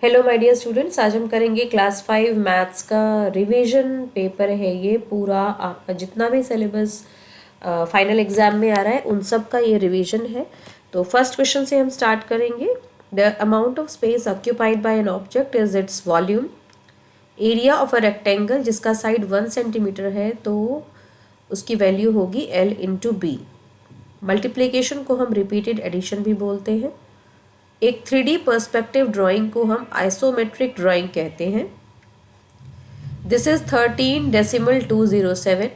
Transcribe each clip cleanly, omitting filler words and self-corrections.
Hello my dear students, आज हम करेंगे क्लास 5 मैथ्स का रिवीजन पेपर है। ये पूरा आपका जितना भी सिलेबस फाइनल एग्जाम में आ रहा है उन सब का ये रिवीजन है। तो फर्स्ट क्वेश्चन से हम स्टार्ट करेंगे। The amount of space occupied by an object is its volume. Area of a rectangle जिसका साइड 1 सेंटीमीटर है तो उसकी वैल्यू होगी L इंटू बी। मल्टीप्लीकेशन को हम रिपीटेड एडिशन भी बोलते हैं। एक 3D पर्सपेक्टिव ड्राइंग को हम आइसोमेट्रिक ड्राइंग कहते हैं। This is 13.207।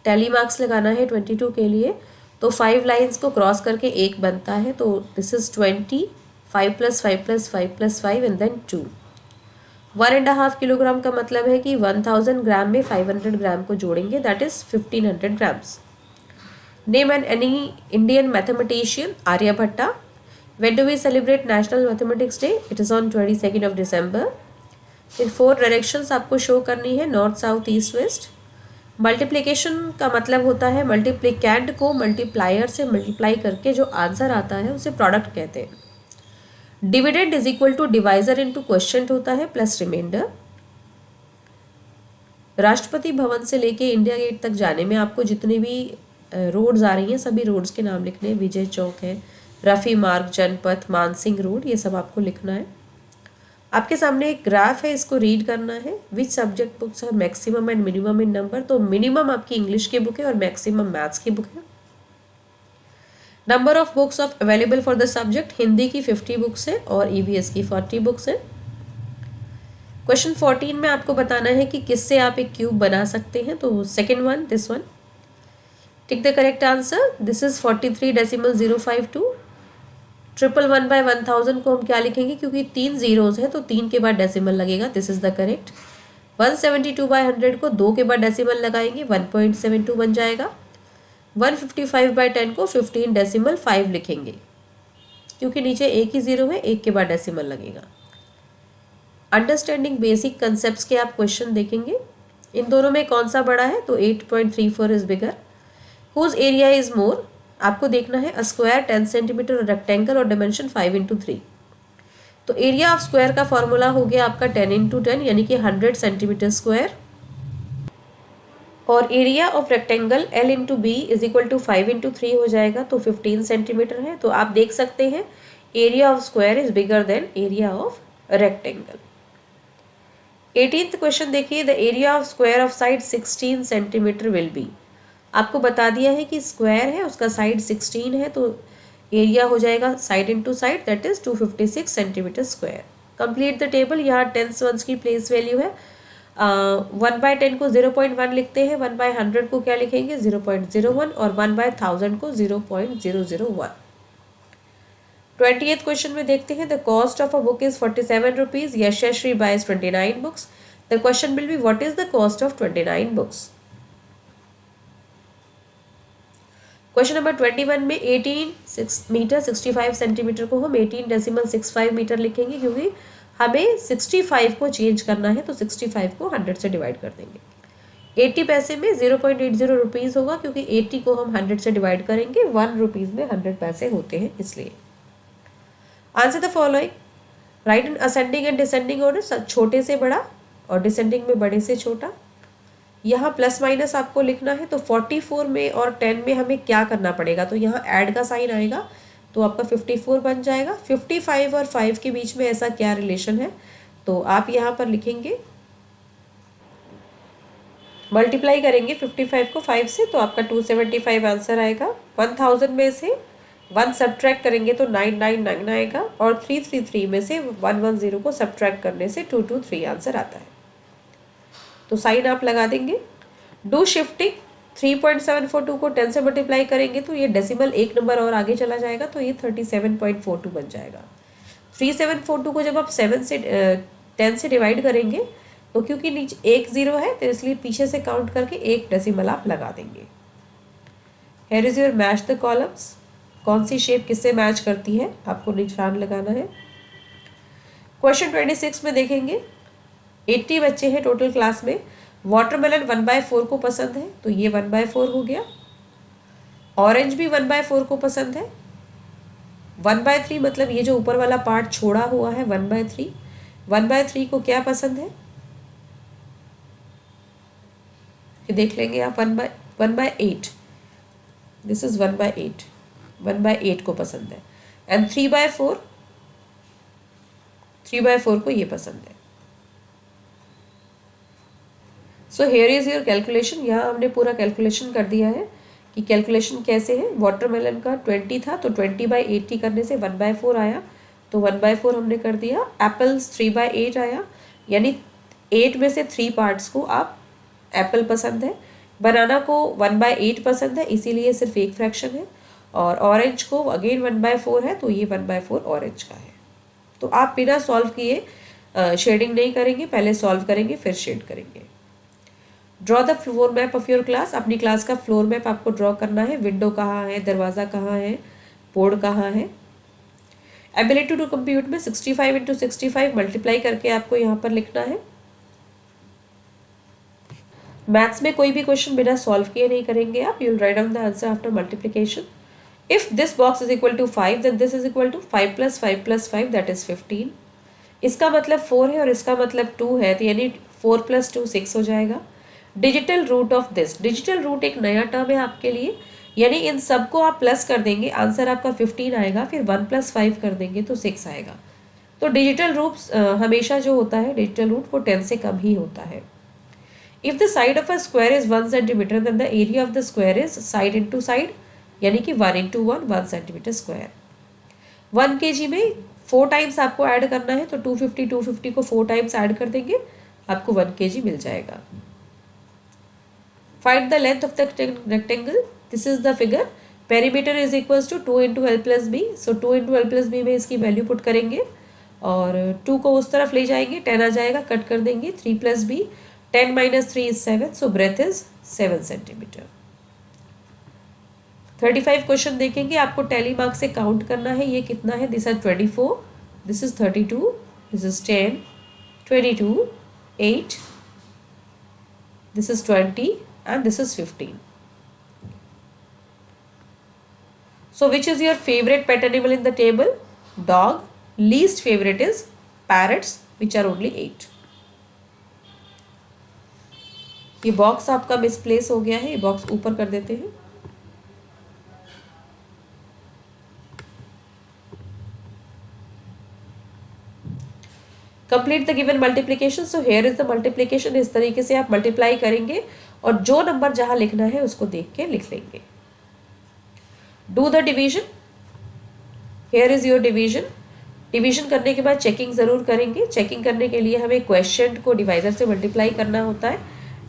टैली मार्क्स लगाना है 22 के लिए, तो 5 लाइन्स को क्रॉस करके एक बनता है, तो this is 20, 5 + 5 + 5 + 5 and then 2। 1.5 kilogram का मतलब है कि 1000 ग्राम में 500 ग्राम को जोड़ेंगे, that is 1500 grams. Name an any Indian mathematician, Aryabhatta. When do we celebrate National Mathematics Day? It is on 22nd of December. फिर 4 डायरेक्शंस आपको शो करनी है, north south east west. Multiplication का मतलब होता है मल्टीप्लिकेंड को मल्टीप्लायर से मल्टीप्लाई करके जो आंसर आता है उसे प्रोडक्ट कहते हैं। Dividend is equal to divisor into quotient होता है प्लस रिमाइंडर। राष्ट्रपति भवन से लेके इंडिया गेट तक जाने में आपको जितनी भी रोड्स आ रही हैं सभी रोड्स के नाम लिखने हैं। विजय चौक है, रफ़ी मार्ग, जनपथ, मानसिंह रोड, ये सब आपको लिखना है। आपके सामने एक ग्राफ है, इसको रीड करना है। Which subject books are maximum and minimum in number. तो मिनिमम आपकी इंग्लिश की बुक है और मैक्सिमम मैथ्स की बुक है। Number of books of available for the subject, Hindi की 50 बुक्स है और ईवीएस की 40 बुक्स है। क्वेश्चन 14 में आपको बताना है कि किससे आप एक क्यूब बना सकते हैं। तो second one, this one. Tick the correct answer. This is 43.052। 111/1000 को हम क्या लिखेंगे, क्योंकि 3 जीरोज है तो 3 के बाद डेसिमल लगेगा, दिस इज द करेक्ट। 172/100 को 2 के बाद डेसिमल लगाएंगे, 1.72 बन जाएगा। 155/10 को 15.5 लिखेंगे, क्योंकि नीचे एक ही जीरो है, एक के बाद डेसिमल लगेगा। अंडरस्टैंडिंग बेसिक कंसेप्ट के आप क्वेश्चन देखेंगे। इन दोनों में कौन सा बड़ा है, तो 8.34 is bigger. Whose area is more, आपको देखना है अ स्क्वायर 10 सेंटीमीटर और रेक्टेंगल और डायमेंशन 5 × 3। तो एरिया ऑफ स्क्वायर का फॉर्मूला हो गया आपका 10 × 10 यानी कि 100 सेंटीमीटर स्क्वायर, और area of rectangle L into B is equal to 5 × 3 हो जाएगा, तो 15 सेंटीमीटर है। तो आप देख सकते हैं area of square is bigger than area of rectangle. 18th question देखिए। The area of square of side 16 centimetre will be. आपको बता दिया है कि स्क्वायर है, उसका साइड 16 है, तो एरिया हो जाएगा side into side, that is 256 centimetre square. Complete the table. यहाँ टेंस वंस की प्लेस वैल्यू है। 1/10 को 0.1 लिखते हैं, 1/100 को क्या लिखेंगे, 0.01, और 1/1000 को 0.001। 20th क्वेश्चन में देखते हैं। The cost of a book is 47 rupees. Yashashri buys 29 books. The question will be what is the cost of 29 books. Question number 21 में 18 मीटर 65 सेंटीमीटर को हम 18.65 मीटर लिखेंगे, क्योंकि हमें 65 को चेंज करना है, तो 65 को 100 से डिवाइड कर देंगे। 80 पैसे में 0.80 रुपीज़ होगा, क्योंकि 80 को हम 100 से डिवाइड करेंगे, 1 रुपीज़ में 100 पैसे होते हैं, इसलिए। Answer the following. Right in ascending and descending order, छोटे से बड़ा और डिसेंडिंग में बड़े से छोटा। यहाँ प्लस माइनस आपको लिखना है, तो 44 में और 10 में हमें क्या करना पड़ेगा, तो यहाँ ऐड का साइन आएगा, तो आपका 54 बन जाएगा। 55 और 5 के बीच में ऐसा क्या रिलेशन है, तो आप यहाँ पर लिखेंगे, मल्टीप्लाई करेंगे 55 को 5 से, तो आपका 275 आंसर आएगा। 1000 में से 1 सब्ट्रैक्ट करेंगे तो 999 आएगा, और 333 में से 110 को सब्ट्रैक्ट करने से 223 आंसर आता है, तो साइन आप लगा देंगे। Do shifting. 3.742 को 10 से मल्टीप्लाई करेंगे तो ये डेसिमल एक नंबर और आगे चला जाएगा, तो ये 37.42 बन जाएगा। 3742 को जब आप 7 से 10 से डिवाइड करेंगे, तो क्योंकि नीचे एक जीरो है तो इसलिए पीछे से काउंट करके एक डेसिमल आप लगा देंगे। Here is your match the columns. कौन सी शेप किससे मैच करती है, आपको निशान लगाना है। क्वेश्चन 26 में देखेंगे। 80 बच्चे हैं टोटल क्लास में। वाटरमेलन 1/4 को पसंद है, तो ये 1/4 हो गया। ऑरेंज भी 1/4 को पसंद है। 1/3 मतलब ये जो ऊपर वाला पार्ट छोड़ा हुआ है 1/3, 1/3 को क्या पसंद है, ये देख लेंगे आप। 1/8, दिस इज 1/8, 1/8 को पसंद है। एंड 3/4, 3/4 को ये पसंद है। So here is your calculation. यहाँ हमने पूरा कैलकुलेशन कर दिया है कि कैलकुलेशन कैसे है। वाटरमेलन का 20 था तो 20/80 करने से 1/4 आया, तो 1/4 हमने कर दिया। एप्पल्स 3/8 आया, यानी 8 में से 3 पार्ट्स को आप एप्पल पसंद है। बनाना को 1/8 पसंद है, इसीलिए सिर्फ एक फ्रैक्शन है। और ऑरेंज को अगेन 1/4 है, तो ये 1/4 ऑरेंज का है। तो आप बिना सॉल्व किए शेडिंग नहीं करेंगे, पहले सॉल्व करेंगे फिर शेड करेंगे। Draw the floor map of your class. अपनी क्लास का फ्लोर मैप आपको ड्रॉ करना है। विंडो कहाँ है, दरवाज़ा कहाँ है, बोर्ड कहाँ है। एबिलिटी टू कंप्यूट में 65 × 65 मल्टीप्लाई करके आपको यहाँ पर लिखना है। मैथ्स में कोई भी क्वेश्चन बिना सॉल्व किए नहीं करेंगे आप। You will write down the answer after multiplication. If this box is equal to 5 then this is equal to 5 + 5 + 5 that is 15। इसका मतलब 4 है और इसका मतलब 2 है, तो यानी 4 + 2 6 हो जाएगा। Digital root of this, digital root एक नया टर्म है आपके लिए, यानी इन सबको आप प्लस कर देंगे, आंसर आपका 15 आएगा। फिर 1 + 5 कर देंगे तो 6 आएगा। तो डिजिटल रूट हमेशा जो होता है डिजिटल रूट वो 10 से कम ही होता है। If the side of a square is 1 centimetre then the area of the square is side into side, यानी कि 1 × 1 1 सेंटीमीटर स्क्वायर। 1 kg में 4 टाइम्स आपको ऐड करना है, तो 250 को 4 टाइम्स ऐड कर देंगे, आपको 1 kg मिल जाएगा। Find the length of the rectangle. This is the figure. Perimeter is equals to 2 × L + B. So 2 × L + B में इसकी वैल्यू पुट करेंगे और 2 को उस तरफ ले जाएंगे, 10 आ जाएगा, कट कर देंगे। 3 + B, 10 - 3 is 7. So breadth is 7 centimetre. 35 question देखेंगे, आपको टैली मार्क से काउंट करना है। ये कितना है, this is 24, this is 32, this is 10, 22, 8, this is 20 and this is 15. So which is your favorite pet animal in the table? Dog. Least favorite is parrots, which are only 8. ये box आपका misplace हो गया है, ये box ऊपर कर देते हैं। Complete the given multiplication. So here is the multiplication. इस तरीके से आप मल्टीप्लाई करेंगे और जो नंबर जहां लिखना है उसको देख के लिख लेंगे। Do the division. Here is your division. Division करने के बाद चेकिंग जरूर करेंगे। चेकिंग करने के लिए हमें क्वेश्चन को डिवाइजर से मल्टीप्लाई करना होता है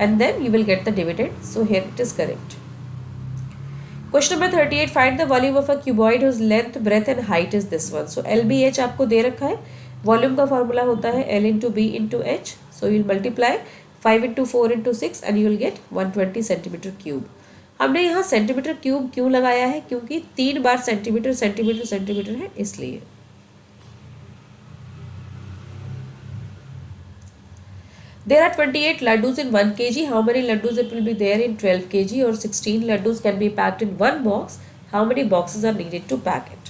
and then you will get the dividend. So here it is correct. Question number 38, find the volume of a cuboid whose length, breadth and height is this one. So LBH आपको दे रखा है। Volume का formula होता है L × B × H। So you will multiply 5 × 4 × 6 and you will gate 120 centimetre cube. हमने यहाँ centimetre cube क्यों लगाया है, क्योंकि 3 बार सेंटीमीटर सेंटीमीटर सेंटीमीटर है, इसलिए। There are 28 laddus in 1 kg. How many laddus it will be there in 12 kg? Or 16 laddus can be packed in one box. How many boxes are needed to pack it?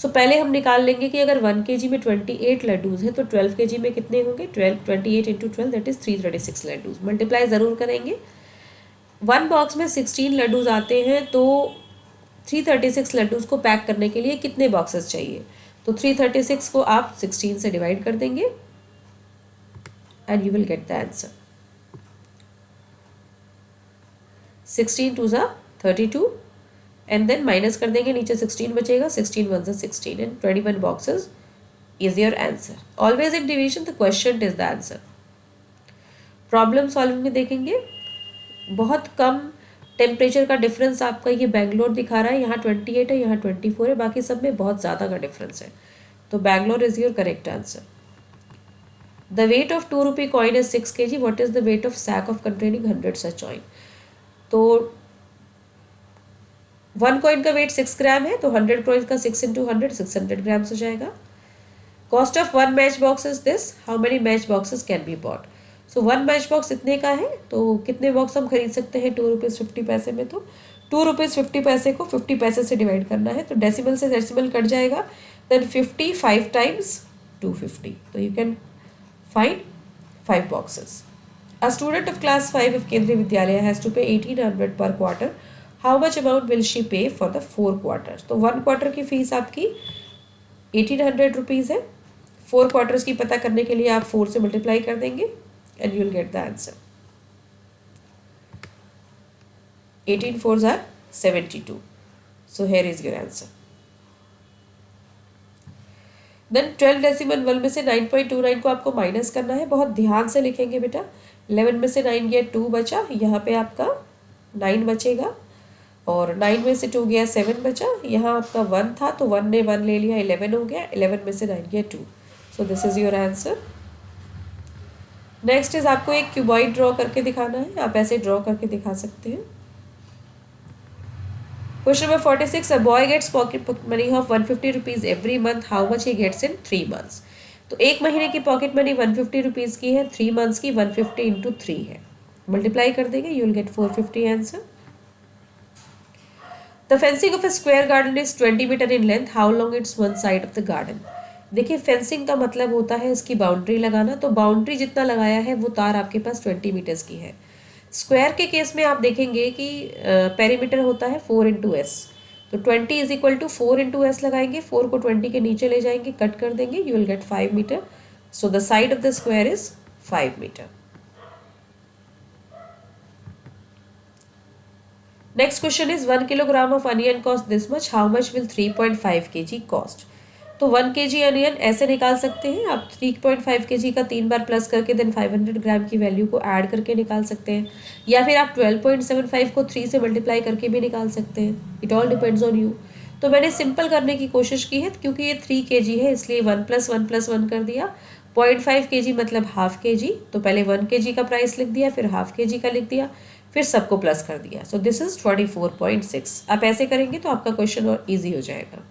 So पहले हम निकाल लेंगे कि अगर 1 kg में 28 लड्डूज है तो 12 kg में कितने होंगे। 28 × 12 दैट इज 336 लड्डूज। मल्टीप्लाई ज़रूर करेंगे। 1 बॉक्स में 16 लड्डूज आते हैं, तो 336 लड्डूज को पैक करने के लिए कितने बॉक्सेस चाहिए। तो 336 को आप 16 से डिवाइड कर देंगे and you will get the answer. 16 2s are 32 and then minus कर देंगे, नीचे 16 बचेगा, 16 1s are 16 and 21 boxes is your answer. Always in division the quotient is the answer. Problem solving में देखेंगे, बहुत कम टेम्परेचर का डिफरेंस आपका ये बेंगलोर दिखा रहा है। यहाँ 28 है, यहाँ 24 है, बाकी सब में बहुत ज़्यादा का डिफरेंस है, तो Bangalore is your correct answer. The weight of 2 rupee coin is 6 kg. What is the weight of sack of containing 100 such coin? तो 1 coin का weight 6 ग्राम है, तो 100 coins का 6 × 100 600 ग्राम्स हो जाएगा। Cost of 1 match box is this. How many match boxes can be bought? So 1 match box इतने का है, तो कितने बॉक्स हम खरीद सकते हैं 2 रुपीज़ 50 पैसे में। तो 2 रुपीज़ 50 पैसे को 50 पैसे से डिवाइड करना है, तो डेसिमल से डेसिमल कट जाएगा। देन 50 5 times 250, तो you can Find 5 boxes. A student of class 5 of Kendriya Vidyalaya has to pay 1800 per quarter. How much amount will she pay for the 4 quarters? तो 1 quarter की fees आपकी 1800 rupees है. 4 quarters की पता करने के लिए आप 4 से मल्टीप्लाई कर देंगे and you will get the answer. 18 4s are 72. So here is your answer. Then 12 decimal 1 में से 9.29 को आपको माइनस करना है. बहुत ध्यान से लिखेंगे बेटा. 11 में से 9 गया 2 बचा, यहाँ पे आपका 9 बचेगा, और 9 में से 2 गया 7 बचा, यहाँ आपका 1 था तो 1 ने 1 ले लिया, 11 हो गया. 11 में से 9 गया 2. So this is your answer. Next is आपको एक क्यूबॉइड ड्रॉ करके दिखाना है. आप ऐसे ड्रॉ करके दिखा सकते हैं. Question number 46. A boy gets pocket money of 150 rupees every month. How much he gets in 3 months? तो एक महीने की पॉकेट मनी 150 रुपीज़ की है. 3 मंथ्स की 150 इंटू 3 है. मल्टीप्लाई कर देंगे, you will get 450 answer. The fencing of a square garden is 20 metre in length. How long its one side of the garden? देखिए, फेंसिंग का मतलब होता है इसकी बाउंड्री लगाना. तो बाउंड्री जितना लगाया है वो तार आपके पास 20 मीटर्स की है. स्क्वायर के केस में आप देखेंगे कि पेरीमीटर होता है 4 इंटू एस. तो 20 is equal to 4 into S लगाएंगे. 4 को 20 के नीचे ले जाएंगे, कट कर देंगे, you will get 5 metre. So the side of the square is 5 metre. Next question is 1 kilogram of onion cost this much. How much will 3.5 kg cost? तो 1 kg onion ऐसे निकाल सकते हैं आप. 3.5 kg का 3 बार प्लस करके देन 500 ग्राम की value को ऐड करके निकाल सकते हैं, या फिर आप 12.75 को 3 से मल्टीप्लाई करके भी निकाल सकते हैं. It all depends on you. तो मैंने सिंपल करने की कोशिश की है, क्योंकि ये 3 kg है इसलिए 1 + 1 + 1 कर दिया. 0.5 kg मतलब हाफ kg. तो पहले 1 kg का प्राइस लिख दिया, फिर हाफ kg का लिख दिया, फिर सबको प्लस कर दिया. So this is 24.6. आप ऐसे करेंगे तो आपका क्वेश्चन और ईजी हो जाएगा.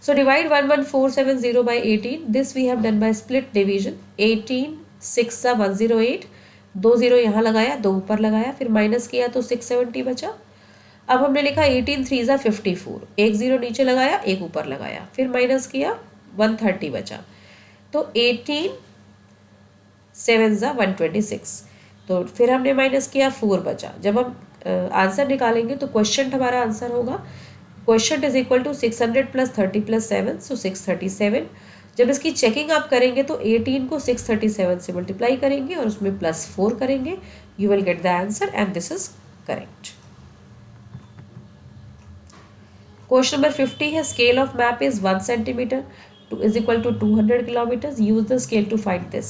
So divide 11470 by 18. This we have done by split division. 18 6 सा 108. 2 0 यहाँ लगाया, 2 ऊपर लगाया, फिर माइनस किया तो 670 बचा. अब हमने लिखा 18 3 सा 54. 1 0 नीचे लगाया, 1 ऊपर लगाया, फिर माइनस किया, 130 बचा. तो 18 7 सा 126. तो फिर हमने माइनस किया, 4 बचा. जब हम आंसर निकालेंगे तो क्वेश्चन हमारा आंसर होगा. क्वेश्चन इज इक्वल टू 600 + 30 + 7, सो 637. जब इसकी चेकिंग आप करेंगे तो 18 को 637 से मल्टीप्लाई करेंगे और उसमें +4 करेंगे. You will get the answer and this is correct. Question number 50 है. Scale of map is 1 centimetre is equal to 200 kilometre. Use the scale to find this.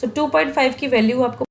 So 2.5 की वैल्यू आपको